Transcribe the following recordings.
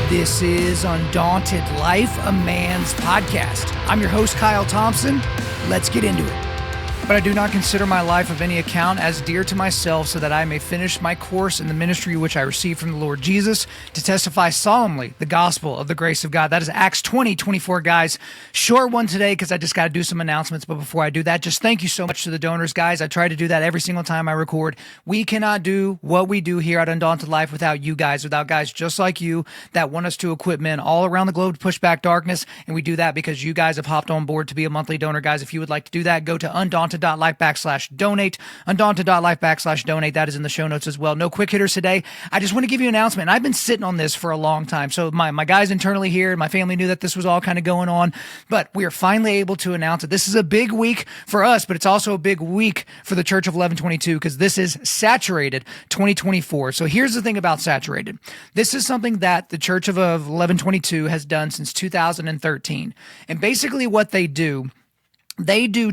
This is Undaunted.Life, a man's podcast. I'm your host, Kyle Thompson. Let's get into it. But I do not consider my life of any account as dear to myself, so that I may finish my course in the ministry which I received from the Lord Jesus, to testify solemnly the gospel of the grace of God. That is Acts 20:24, guys. Short one today because I just got to do some announcements. But before I do that, just thank you so much to the donors, guys. I try to do that every single time I record. We cannot do what we do here at Undaunted Life without you guys, without guys just like you that want us to equip men all around the globe to push back darkness. And we do that because you guys have hopped on board to be a monthly donor, guys. If you would like to do that, go to Undaunted.Life/donate. Undaunted.Life/donate. That is in the show notes as well. No quick hitters today. I just want to give you an announcement. I've been sitting on this for a long time. So my guys internally here, my family knew that this was all kind of going on, but we are finally able to announce it. This is a big week for us, but it's also a big week for the Church of 1122 because this is Saturated 2024. So here's the thing about Saturated. This is something that the Church of 1122 has done since 2013. And basically what they do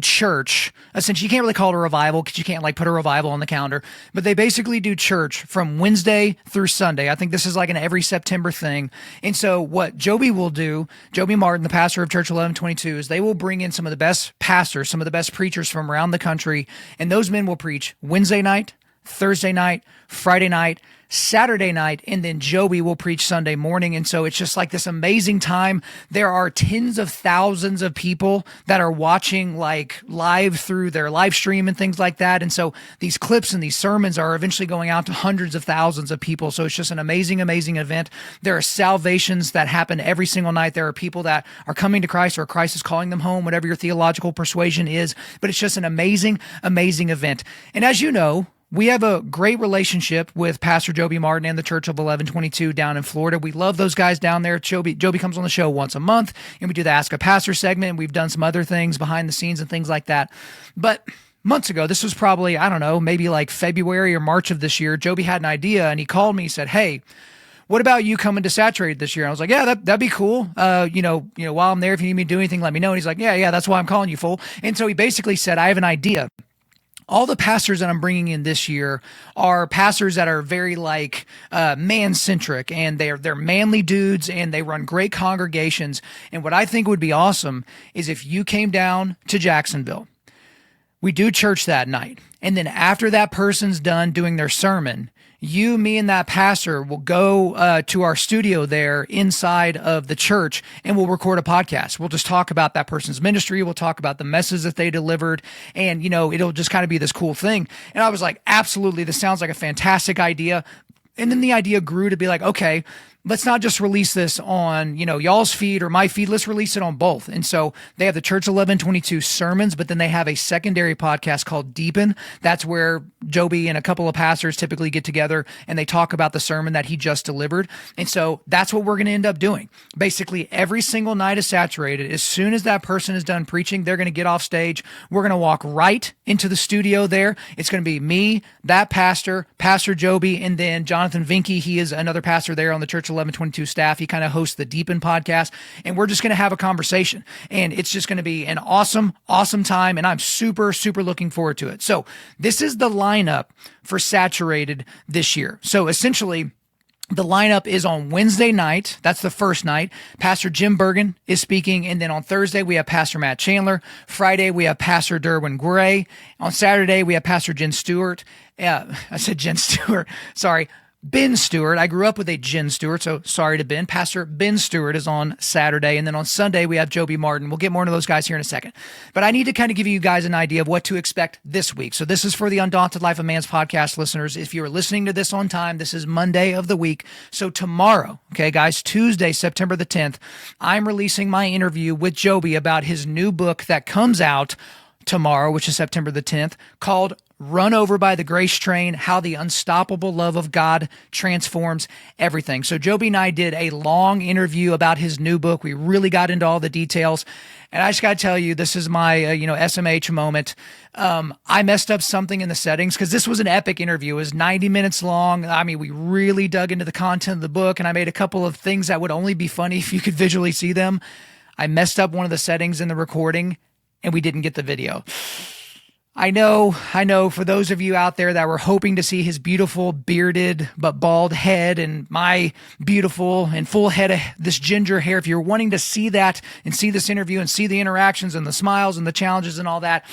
church. Essentially, you can't really call it a revival because you can't put a revival on the calendar, but they basically do church from Wednesday through Sunday. I think this is like an every September thing. And so what Joby will do, Joby Martin, the pastor of Church 1122, is they will bring in some of the best pastors, some of the best preachers from around the country. And those men will preach Wednesday night, Thursday night, Friday night, Saturday night, and then Joby will preach Sunday morning. And so it's just like this amazing time. There are tens of thousands of people that are watching live through their live stream and things like that. And so these clips and these sermons are eventually going out to hundreds of thousands of people. So it's just an amazing, amazing event. There are salvations that happen every single night. There are people that are coming to Christ, or Christ is calling them home, whatever your theological persuasion is. But it's just an amazing, amazing event. And as you know, we have a great relationship with Pastor Joby Martin and the Church of 1122 down in Florida. We love those guys down there. Joby comes on the show once a month, and we do the Ask a Pastor segment, and we've done some other things behind the scenes and things like that. But months ago, this was probably, I don't know, maybe like February or March of this year, Joby had an idea, and he called me. He said, "Hey, what about you coming to Saturated this year?" And I was like, "Yeah, that'd be cool. While I'm there, if you need me to do anything, let me know." And he's like, "Yeah, that's why I'm calling you, fool." And so he basically said, "I have an idea. All the pastors that I'm bringing in this year are pastors that are very man-centric, and they're manly dudes, and they run great congregations. And what I think would be awesome is if you came down to Jacksonville. We do church that night, and then after that person's done doing their sermon, you, me, and that pastor will go to our studio there inside of the church, and we'll record a podcast. We'll just talk about that person's ministry. We'll talk about the message that they delivered, and, it'll just kind of be this cool thing." And I was like, absolutely, this sounds like a fantastic idea. And then the idea grew to be like, okay, let's not just release this on, y'all's feed or my feed. Let's release it on both. And so they have the Church 1122 sermons, but then they have a secondary podcast called Deepen. That's where Joby and a couple of pastors typically get together and they talk about the sermon that he just delivered. And so that's what we're going to end up doing. Basically, every single night is Saturated. As soon as that person is done preaching, they're going to get off stage. We're going to walk right into the studio there. It's going to be me, that pastor, Pastor Joby, and then Jonathan Vinke. He is another pastor there on the Church 1122 staff. He kind of hosts the Deepen podcast, and we're just going to have a conversation, and it's just going to be an awesome, awesome time, and I'm super, super looking forward to it. So this is the lineup for Saturated this year. So essentially, the lineup is on Wednesday night. That's the first night. Pastor Jim Bergen is speaking. And then on Thursday, we have Pastor Matt Chandler. Friday, we have Pastor Derwin Gray. On Saturday, we have Pastor Jen Stewart. I said Jen Stewart. Sorry. Ben Stewart. I grew up with a Jen Stewart, so sorry to Ben. Pastor Ben Stewart is on Saturday, and then on Sunday we have Joby Martin. We'll get more into those guys here in a second. But I need to kind of give you guys an idea of what to expect this week. So this is for the Undaunted Life of Man's podcast listeners. If you're listening to this on time, this is Monday of the week. So tomorrow, okay, guys, Tuesday, September the 10th, I'm releasing my interview with Joby about his new book that comes out tomorrow, which is September the 10th, called Run Over by the Grace Train, How the Unstoppable Love of God Transforms Everything. So Joby and I did a long interview about his new book. We really got into all the details. And I just got to tell you, this is my, SMH moment. I messed up something in the settings because this was an epic interview. It was 90 minutes long. I mean, we really dug into the content of the book, and I made a couple of things that would only be funny if you could visually see them. I messed up one of the settings in the recording, and we didn't get the video. I know, for those of you out there that were hoping to see his beautiful bearded but bald head and my beautiful and full head of this ginger hair, if you're wanting to see that and see this interview and see the interactions and the smiles and the challenges and all that,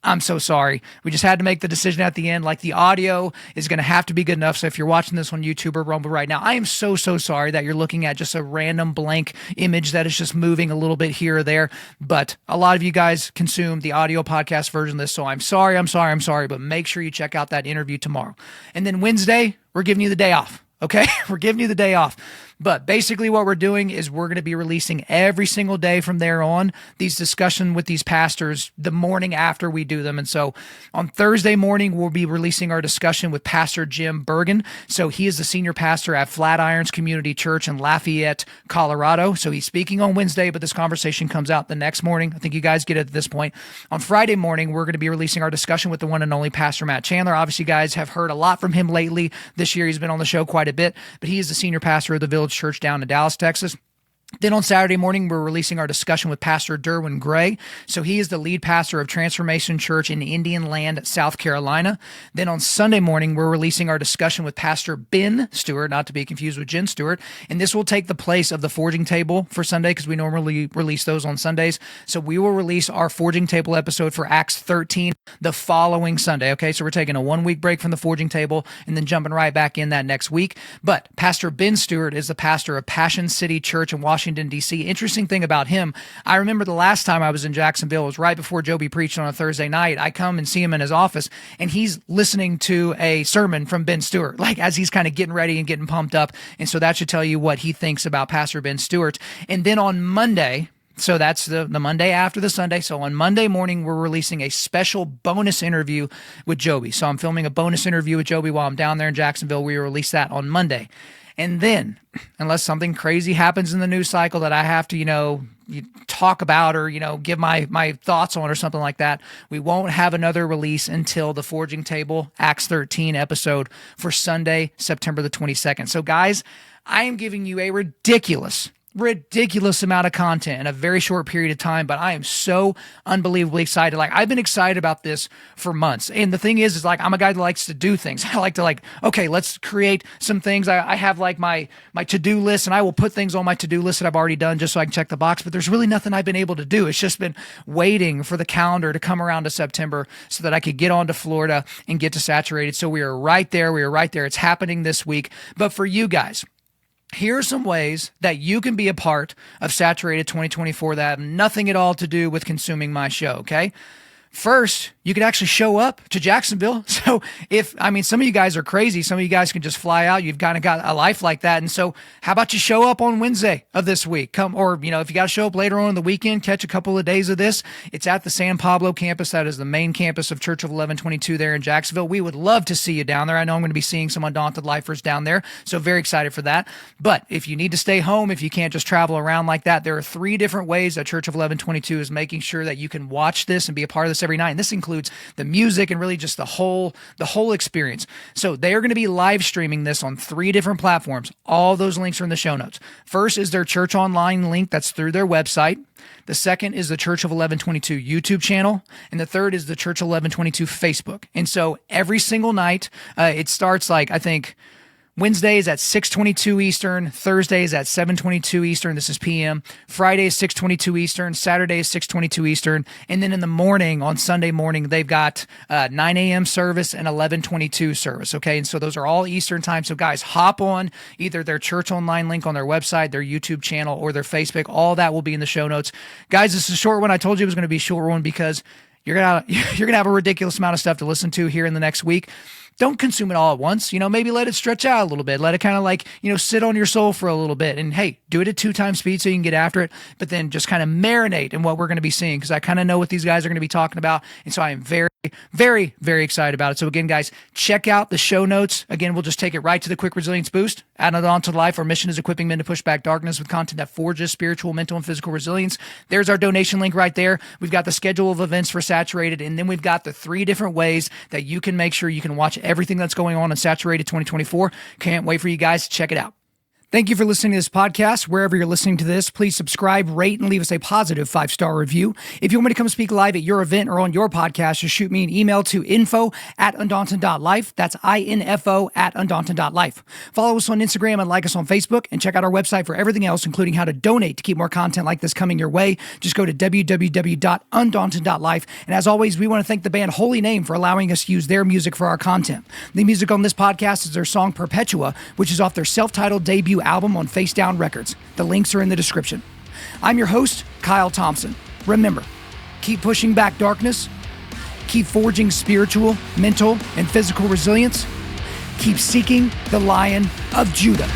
I'm so sorry. We just had to make the decision at the end. Like, the audio is going to have to be good enough. So if you're watching this on YouTube or Rumble right now, I am so sorry that you're looking at just a random blank image that is just moving a little bit here or there. But a lot of you guys consume the audio podcast version of this. So I'm sorry. But make sure you check out that interview tomorrow. And then Wednesday, we're giving you the day off. Okay, we're giving you the day off. But basically what we're doing is we're going to be releasing every single day from there on these discussions with these pastors the morning after we do them. And so on Thursday morning, we'll be releasing our discussion with Pastor Jim Bergen. So he is the senior pastor at Flatirons Community Church in Lafayette, Colorado. So he's speaking on Wednesday, but this conversation comes out the next morning. I think you guys get it at this point. On Friday morning, we're going to be releasing our discussion with the one and only Pastor Matt Chandler. Obviously, you guys have heard a lot from him lately. This year, he's been on the show quite a bit, but he is the senior pastor of the Village Church down in Dallas, Texas. Then on Saturday morning, we're releasing our discussion with Pastor Derwin Gray. So he is the lead pastor of Transformation Church in Indian Land, South Carolina. Then on Sunday morning, we're releasing our discussion with Pastor Ben Stewart, not to be confused with Jen Stewart. And this will take the place of the Forging Table for Sunday because we normally release those on Sundays. So we will release our Forging Table episode for Acts 13 the following Sunday. Okay, so we're taking a 1 week break from the Forging Table and then jumping right back in that next week. But Pastor Ben Stewart is the pastor of Passion City Church in Washington, D.C. Interesting thing about him, I remember the last time I was in Jacksonville, it was right before Joby preached on a Thursday night. I come and see him in his office, and he's listening to a sermon from Ben Stewart, like as he's kind of getting ready and getting pumped up. And so that should tell you what he thinks about Pastor Ben Stewart. And then on Monday, so that's the Monday after the Sunday. So on Monday morning, we're releasing a special bonus interview with Joby. So I'm filming a bonus interview with Joby while I'm down there in Jacksonville. We release that on Monday. And then, unless something crazy happens in the news cycle that I have to, talk about or, give my thoughts on or something like that, we won't have another release until the Forging Table Acts 13 episode for Sunday, September the 22nd. So guys, I am giving you a ridiculous amount of content in a very short period of time, but I am so unbelievably excited. Like, I've been excited about this for months. And the thing is like, I'm a guy that likes to do things. I like to okay, let's create some things. I have like my to-do list, and I will put things on my to-do list that I've already done just so I can check the box, but there's really nothing I've been able to do. It's just been waiting for the calendar to come around to September so that I could get on to Florida and get to Saturated. So we are right there. It's happening this week. But for you guys, here are some ways that you can be a part of Saturated 2024 that have nothing at all to do with consuming my show, okay? First, you could actually show up to Jacksonville. So some of you guys are crazy. Some of you guys can just fly out. You've kind of got a life like that. And so how about you show up on Wednesday of this week? If you got to show up later on in the weekend, catch a couple of days of this. It's at the San Pablo campus. That is the main campus of Church of 1122 there in Jacksonville. We would love to see you down there. I know I'm going to be seeing some Undaunted Lifers down there. So very excited for that. But if you need to stay home, if you can't just travel around like that, there are 3 different ways that Church of 1122 is making sure that you can watch this and be a part of this every night. And this includes the music and really just the whole experience. So they are going to be live streaming this on 3 different platforms. All those links are in the show notes. First is their Church Online link that's through their website. The second is the Church of 1122 YouTube channel. And the third is the Church of 1122 Facebook. And so every single night, it starts I think Wednesday is at 6:22 Eastern. Thursday is at 7:22 Eastern. This is PM. Friday is 6:22 Eastern. Saturday is 6:22 Eastern. And then in the morning, on Sunday morning, they've got 9 a.m. service and 11:22 service. Okay, and so those are all Eastern time. So guys, hop on either their Church Online link on their website, their YouTube channel, or their Facebook. All that will be in the show notes. Guys, this is a short one. I told you it was going to be a short one because you're gonna have a ridiculous amount of stuff to listen to here in the next week. Don't consume it all at once. Maybe let it stretch out a little bit. Let it kind of sit on your soul for a little bit. And hey, do it at 2 times speed so you can get after it. But then just kind of marinate in what we're going to be seeing, because I kind of know what these guys are going to be talking about. And so I am very, very, very excited about it. So again, guys, check out the show notes. Again, we'll just take it right to the quick resilience boost. At Undaunted.Life, our mission is equipping men to push back darkness with content that forges spiritual, mental, and physical resilience. There's our donation link right there. We've got the schedule of events for Saturated, and then we've got the 3 different ways that you can make sure you can watch everything that's going on in Saturated 2024. Can't wait for you guys to check it out. Thank you for listening to this podcast. Wherever you're listening to this, please subscribe, rate, and leave us a positive 5-star review. If you want me to come speak live at your event or on your podcast, just shoot me an email to info@Undaunted.Life. That's info@Undaunted.Life. Follow us on Instagram and like us on Facebook, and check out our website for everything else, including how to donate to keep more content like this coming your way. Just go to www.Undaunted.Life. And as always, we want to thank the band Holy Name for allowing us to use their music for our content. The music on this podcast is their song Perpetua, which is off their self-titled debut album on Face Down Records. The links are in the description. I'm your host, Kyle Thompson. Remember, keep pushing back darkness, keep forging spiritual, mental, and physical resilience, keep seeking the Lion of Judah.